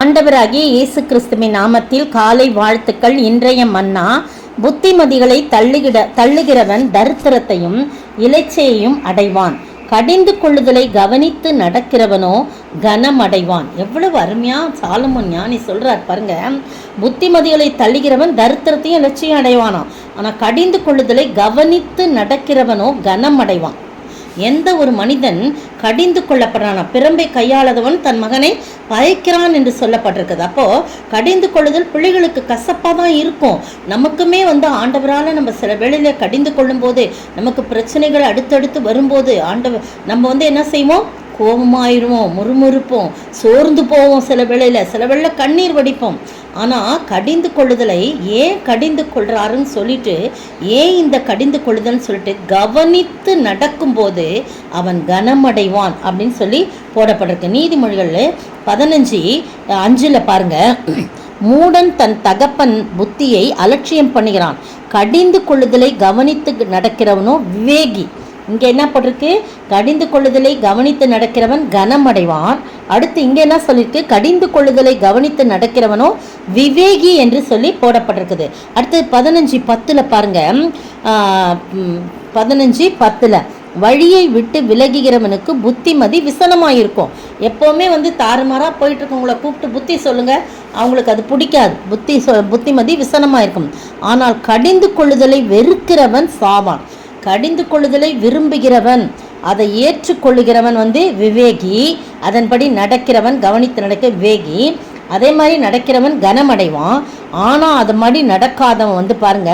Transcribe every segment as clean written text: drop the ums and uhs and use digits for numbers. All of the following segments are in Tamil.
ஆண்டவராகிய இயேசு கிறிஸ்துவின் நாமத்தில் காலை வாழ்த்துக்கள். இன்றைய மன்னா, புத்திமதிகளை தள்ளுகிறவன் தரித்திரத்தையும் இலைச்சையையும் அடைவான். கடிந்து கொள்ளுதலை கவனித்து நடக்கிறவனோ கனம் அடைவான். எவ்வளவு அருமையா சாலமோன் ஞானி சொல்றார் பாருங்க. புத்திமதிகளை தள்ளுகிறவன் தரித்திரத்தையும் இலைச்சையும் அடைவானாம். ஆனா கடிந்து கொள்ளுதலை கவனித்து நடக்கிறவனோ கனம் அடைவான். எந்த ஒரு மனிதன் கடிந்து கொள்ளப்படுறானா, பிறம்பை கையாளதவன் தன் மகனை பகைக்கிறான் என்று சொல்லப்பட்டிருக்குது. அப்போ கடிந்து கொள்ளுதல் பிள்ளைகளுக்கு கசப்பாக தான் இருக்கும். நமக்குமே ஆண்டவரால் நம்ம சில வேளையில கடிந்து கொள்ளும் போது, நமக்கு பிரச்சனைகள் அடுத்தடுத்து வரும்போது நம்ம என்ன செய்வோம், கோபமாயிருவோம், முறுமுறுப்போம், சோர்ந்து போவோம், சில வேளையில் கண்ணீர் வடிப்போம். ஆனால் கடிந்து கொள்ளுதலை ஏன் கடிந்து கொள்றாருன்னு சொல்லிட்டு, ஏன் இந்த கடிந்து கொள்ளுதல்னு சொல்லிட்டு கவனித்து நடக்கும்போது அவன் கனமடைவான் அப்படின்னு சொல்லி போடப்பட்டிருக்கு. நீதிமொழிகள் 15:5 பாருங்க. மூடன் தன் தகப்பன் புத்தியை அலட்சியம் பண்ணுகிறான், கடிந்து கொள்ளுதலை கவனித்து நடக்கிறவனோ விவேகி. இங்கே என்ன போட்டிருக்கு, கடிந்து கொள்ளுதலை கவனித்து நடக்கிறவன் கனமடைவான். அடுத்து இங்கே என்ன சொல்லியிருக்கு, கடிந்து கொள்ளுதலை கவனித்து நடக்கிறவனோ விவேகி என்று சொல்லி போடப்பட்டிருக்குது. அடுத்து 15:10 பாருங்க. 15:10 வழியை விட்டு விலகுகிறவனுக்கு புத்திமதி விசனமாயிருக்கும். எப்போவுமே தாறுமாறாக போயிட்டு இருக்கவங்களை கூப்பிட்டு புத்தி சொல்லுங்க, அவங்களுக்கு அது பிடிக்காது. புத்திமதி விசனமாயிருக்கும். ஆனால் கடிந்து கொள்ளுதலை வெறுக்கிறவன் சாவான். கடிந்து கொள்ளுதலை விரும்புகிறவன், அதை ஏற்றுக்கொள்ளுகிறவன் விவேகி. அதன்படி நடக்கிறவன், கவனித்து நடக்க விவேகி. அதே மாதிரி நடக்கிறவன் கனமடைவான். ஆனால் அது மாதிரி நடக்காதவன் பாருங்க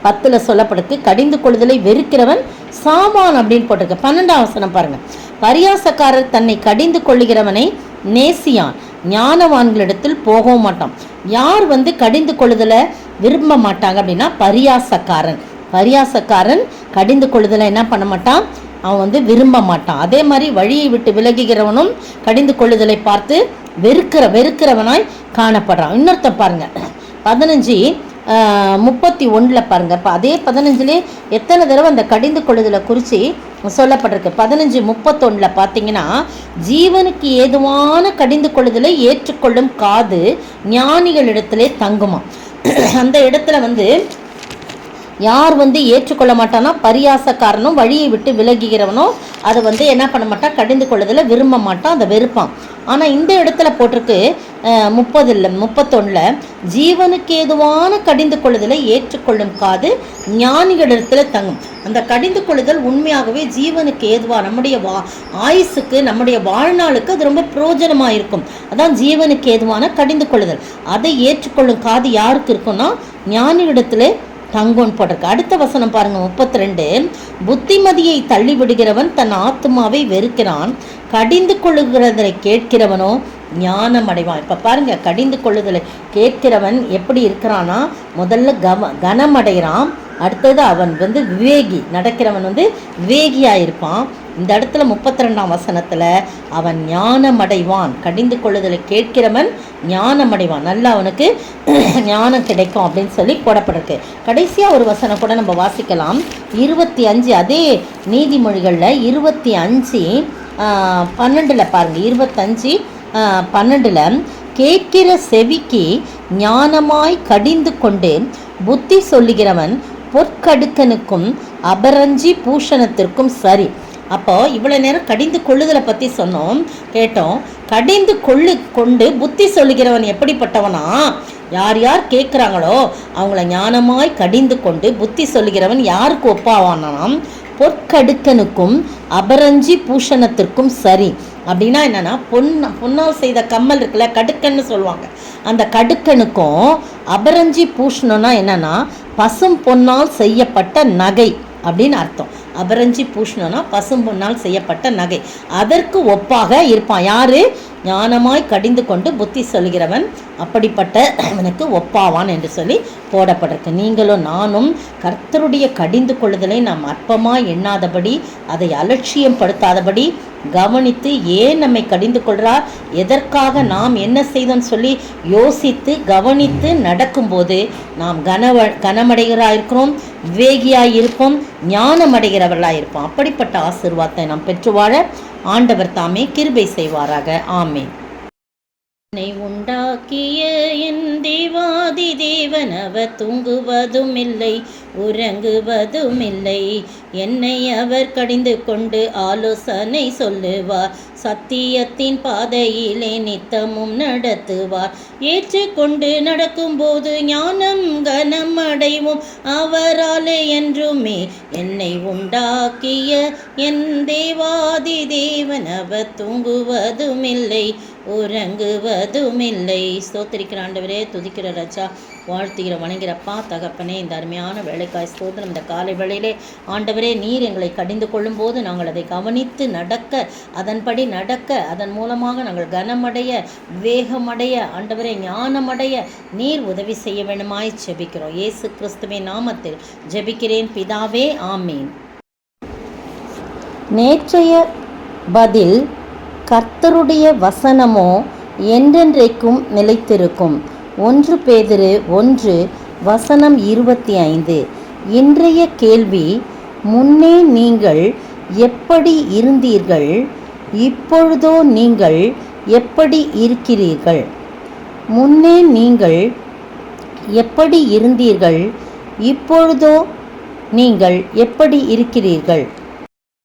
10 சொல்லப்படுது, கடிந்து கொள்ளுதலை வெறுக்கிறவன் சாவான் அப்படின்னு போட்டிருக்கு. 12 பாருங்க. பரியாசக்காரர் தன்னை கடிந்து கொள்ளுகிறவனை நேசியான், ஞானவான்களிடத்தில் போகவும் மாட்டான். யார் கடிந்து கொள்ளுதலை விரும்ப மாட்டாங்க அப்படின்னா பரியாசக்காரன். பரியாசக்காரன் கடிந்து கொள்ளுதலை என்ன பண்ண மாட்டான், அவன் விரும்ப மாட்டான். அதே மாதிரி வழியை விட்டு விலகுகிறவனும் கடிந்து கொள்ளுதலை பார்த்து வெறுக்கிறவனாய் காணப்படுறான். இன்னொருத்த பாருங்க 15:31 பாருங்க. இப்போ அதே 15 எத்தனை தடவை அந்த கடிந்து கொள்ளுதலை குறித்து சொல்லப்பட்டிருக்கு. 15:31 பார்த்தீங்கன்னா, ஜீவனுக்கு ஏதுவான கடிந்து கொள்ளுதலை ஏற்றுக்கொள்ளும் காது ஞானிகளிடத்திலே தங்குமா. அந்த இடத்துல யார் ஏற்றுக்கொள்ள மாட்டானா, பரியாசக்காரனும் வழியை விட்டு விலகுகிறவனும் அதை என்ன பண்ண மாட்டான், கடிந்து கொள்ளுதலை விரும்ப மாட்டான், அதை வெறுப்பான். ஆனால் இந்த இடத்துல போட்டிருக்கு 31 ஜீவனுக்கு ஏதுவான கடிந்து கொள்ளுதலை ஏற்றுக்கொள்ளும் காது ஞானிகளிடத்தில் தங்கும். அந்த கடிந்து கொள்ளுதல் உண்மையாகவே ஜீவனுக்கு ஏதுவா, நம்முடைய ஆயுசுக்கு, நம்முடைய வாழ்நாளுக்கு அது ரொம்ப பிரயோஜனமாக இருக்கும். அதான் ஜீவனுக்கு ஏதுவான கடிந்து கொள்ளுதல். அதை ஏற்றுக்கொள்ளும் காது யாருக்கு இருக்குன்னா, ஞானிகளிடத்தில் தங்கோன்னு போட்டிருக்கு. அடுத்த வசனம் பாருங்க 32 புத்திமதியை தள்ளி விடுகிறவன் தன் ஆத்மாவை வெறுக்கிறான், கடிந்து கொள்ளுகிறதை கேட்கிறவனோ ஞானம் அடைவான். இப்போ பாருங்க, கடிந்து கொள்ளுதலை கேட்கிறவன் எப்படி இருக்கிறான்னா, முதல்ல கனமடைகிறான். அடுத்தது அவன் விவேகி, நடக்கிறவன் விவேகியாக இருப்பான். இந்த இடத்துல 32 அவன் ஞானமடைவான். கடிந்து கொள்ளுதலை கேட்கிறவன் ஞானமடைவான், நல்லா அவனுக்கு ஞானம் கிடைக்கும் அப்படின்னு சொல்லி போடப்பட்டிருக்கு. கடைசியாக ஒரு வசனம் கூட நம்ம வாசிக்கலாம். 25 அதே நீதிமொழிகளில் 25:12 பாருங்க. 25:12 கேட்கிற செவிக்கு ஞானமாய் கடிந்து கொண்டு புத்தி சொல்லுகிறவன் பொற்கடுக்கனுக்கும் அபரஞ்சி பூஷணத்திற்கும் சரி. அப்போ இவ்வளோ நேரம் கடிந்து கொள்ளுதலை பற்றி கேட்டோம். கடிந்து கொண்டு புத்தி சொல்லுகிறவன் எப்படிப்பட்டவனா, யார் யார் கேட்குறாங்களோ அவங்கள ஞானமாய் கடிந்து கொண்டு புத்தி சொல்லுகிறவன் யாருக்கு ஒப்பாவானாம், பொற்கடுக்கனுக்கும் அபரஞ்சி பூஷணத்திற்கும் சரி. அப்படின்னா என்னன்னா, பொன்னால் செய்த கம்மல் இருக்குல்ல, கடுக்கன்னு சொல்லுவாங்க. அந்த கடுக்கனுக்கும் அபரஞ்சி பூஷணம்னா என்னன்னா, பசும் பொன்னால் செய்யப்பட்ட நகை அப்படின்னு அர்த்தம். அபரஞ்சி பூஷணம்னா பசும் பொன்னால் செய்யப்பட்ட நகை. அதற்கு ஒப்பாக இருப்பான் யாரு, ஞானமாய் கடிந்து கொண்டு புத்தி சொல்கிறவன் அப்படிப்பட்ட அவனுக்கு ஒப்பாவான் என்று சொல்லி போடப்பட்டிருக்கு. நீங்களும் நானும் கர்த்தருடைய கடிந்து கொள்ளுதலை நாம் அற்பமாய் எண்ணாதபடி, அதை அலட்சியம் படுத்தாதபடி கவனித்து, ஏன் நம்மை கடிந்து கொள்கிறார், எதற்காக நாம் என்ன செய்தோன்னு சொல்லி யோசித்து கவனித்து நடக்கும்போது நாம் கனமடைகிறாயிருக்கிறோம், விவேகியாயிருப்போம், ஞானமடைகிறவர்களாயிருப்போம். அப்படிப்பட்ட ஆசீர்வாதத்தை நாம் பெற்று வாழ ஆண்டவர் தாமே கிருபை செய்வாராக. ஆமென். என்னை உண்டாக்கிய என் தேவாதி தேவன் அவர் தூங்குவதும் இல்லை உறங்குவதும் இல்லை. என்னை அவர் கடிந்து கொண்டு ஆலோசனை சொல்லுவார், சத்தியத்தின் பாதையிலே நித்தமும் நடத்துவார். ஏற்றுக்கொண்டு நடக்கும்போது ஞானம் கனம் அடைவோம் அவராலே என்றுமே. என்னை உண்டாக்கிய என் தேவாதி தேவன் அவர் தூங்குவதும் இல்லை உறங்குவதும் இல்லை. ஸ்தோத்திரிக்கிற ஆண்டவரே, துதிக்கிற ராஜா, வாழ்த்துகிற வணங்கிறப்பா தகப்பனே, இந்த அருமையான வேலைக்காய் ஸ்தோத்திரம். இந்த காலை வேளையிலே ஆண்டவரே, நீர் எங்களை கடிந்து கொள்ளும்போது நாங்கள் அதை கவனித்து நடக்க, அதன்படி நடக்க, அதன் மூலமாக நாங்கள் கனமடைய, வேகமடைய, ஆண்டவரே ஞானமடைய நீர் உதவி செய்ய வேண்டுமாய் ஜெபிக்கிறோம். இயேசு கிறிஸ்துவின் நாமத்தில் ஜெபிக்கிறேன் பிதாவே, ஆமீன். நேற்றைய பதில், கர்த்தருடைய வசனமோ என்றென்றைக்கும் நிலைத்திருக்கும். 1 பேதுரு 1:25. இன்றைய கேள்வி, முன்னே நீங்கள் எப்படி இருந்தீர்கள், இப்பொழுதோ நீங்கள் எப்படி இருக்கிறீர்கள்? முன்னே நீங்கள் எப்படி இருந்தீர்கள், இப்பொழுதோ நீங்கள் எப்படி இருக்கிறீர்கள்?